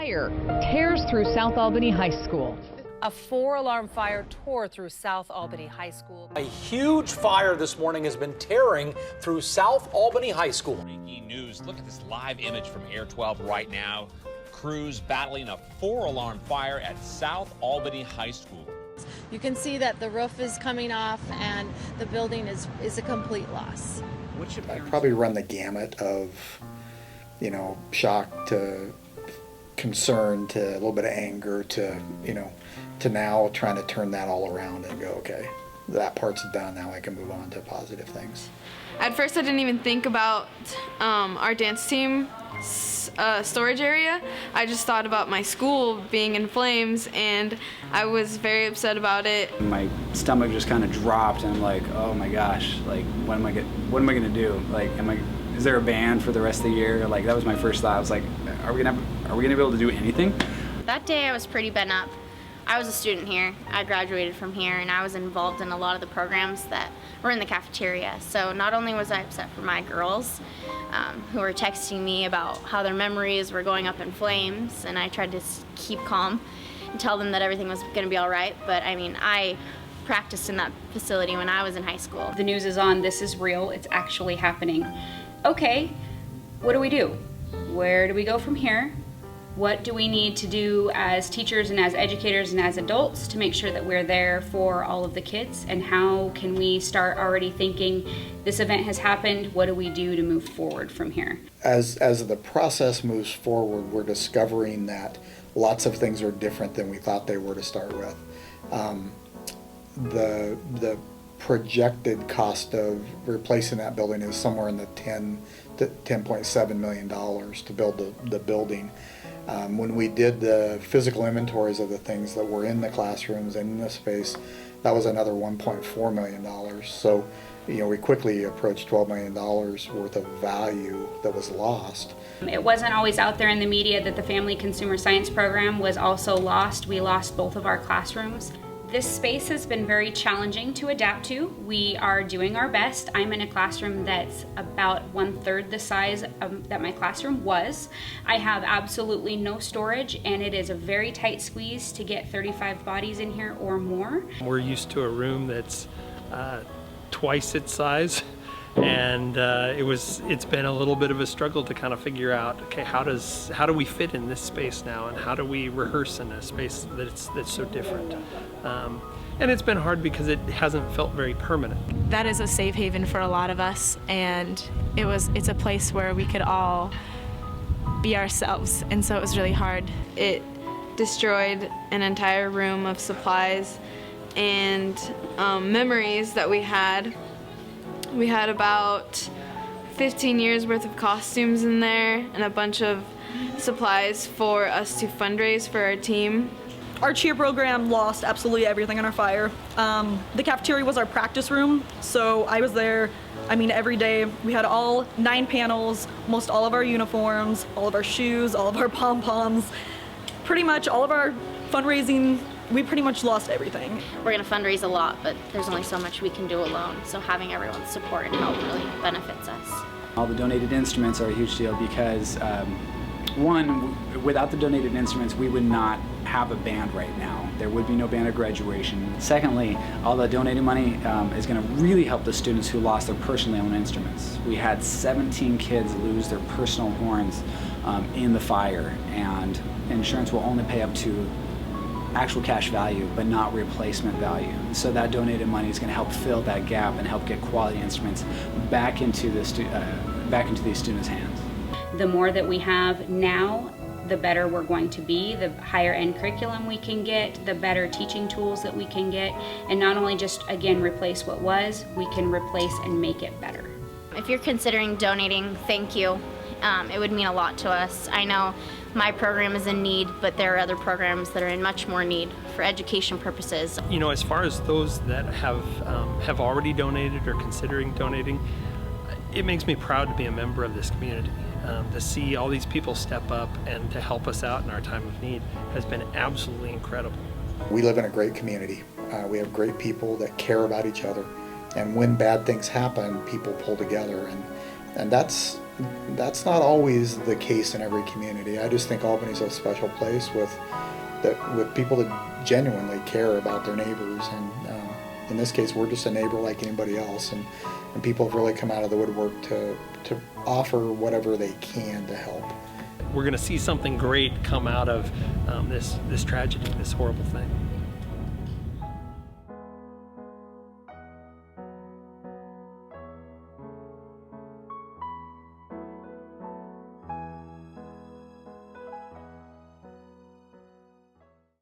Fire tears through South Albany High School. A 4-alarm fire tore through South Albany High School. A huge fire this morning has been tearing through South Albany High School. Breaking news. Look at this live image from Air 12 right now. Crews battling a 4-alarm fire at South Albany High School. You can see that the roof is coming off and the building is a complete loss. I'd probably run the gamut of, shock to concern to a little bit of anger to, to now trying to turn that all around and go, okay, that part's done, now I can move on to positive things. At first I didn't even think about our dance team storage area. I just thought about my school being in flames, and I was very upset about it. My stomach just kind of dropped, and I'm like, oh my gosh, like what am I gonna do? Like, is there a ban for the rest of the year? Like, that was my first thought. I was like, are we gonna be able to do anything? That day I was pretty bent up. I was a student here. I graduated from here, and I was involved in a lot of the programs that were in the cafeteria. So not only was I upset for my girls, who were texting me about how their memories were going up in flames, and I tried to keep calm and tell them that everything was going to be all right. But I mean, I practiced in that facility when I was in high school. The news is on. This is real. It's actually happening. Okay, what do we do? Where do we go from here? What do we need to do as teachers and as educators and as adults to make sure that we're there for all of the kids? And how can we start already thinking, this event has happened, what do we do to move forward from here? As the process moves forward, we're discovering that lots of things are different than we thought they were to start with. The projected cost of replacing that building is somewhere in the $10.7 million to build the building. When we did the physical inventories of the things that were in the classrooms and in the space, that was another $1.4 million. So, we quickly approached $12 million worth of value that was lost. It wasn't always out there in the media that the Family Consumer Science program was also lost. We lost both of our classrooms. This space has been very challenging to adapt to. We are doing our best. I'm in a classroom that's about 1/3 the size that my classroom was. I have absolutely no storage, and it is a very tight squeeze to get 35 bodies in here or more. We're used to a room that's twice its size, and it's been a little bit of a struggle to kind of figure out, okay, how do we fit in this space now, and how do we rehearse in a space that's so different. And it's been hard because it hasn't felt very permanent. That is a safe haven for a lot of us, and it's a place where we could all be ourselves, and so it was really hard. It destroyed an entire room of supplies and memories that we had. We had about 15 years worth of costumes in there and a bunch of supplies for us to fundraise for our team. Our cheer program lost absolutely everything in our fire. The cafeteria was our practice room, so I was there, every day. We had all 9 panels, almost all of our uniforms, all of our shoes, all of our pom-poms, pretty much all of our fundraising. We pretty much lost everything. We're going to fundraise a lot, but there's only so much we can do alone, so having everyone's support and help really benefits us. All the donated instruments are a huge deal because, one, without the donated instruments, we would not have a band right now. There would be no band at graduation. Secondly, all the donated money is going to really help the students who lost their personally owned instruments. We had 17 kids lose their personal horns in the fire, and insurance will only pay up to actual cash value, but not replacement value. So that donated money is going to help fill that gap and help get quality instruments back into these students' hands. The more that we have now, the better we're going to be, the higher end curriculum we can get, the better teaching tools that we can get, and not only just, again, replace what was, we can replace and make it better. If you're considering donating, thank you. It would mean a lot to us. I know my program is in need, but there are other programs that are in much more need for education purposes. As far as those that have already donated or considering donating, it makes me proud to be a member of this community. To see all these people step up and to help us out in our time of need has been absolutely incredible. We live in a great community. We have great people that care about each other, and when bad things happen, people pull together, and that's That's not always the case in every community. I just think Albany's a special place with people that genuinely care about their neighbors, and in this case, we're just a neighbor like anybody else, and people have really come out of the woodwork to offer whatever they can to help. We're going to see something great come out of this tragedy, this horrible thing.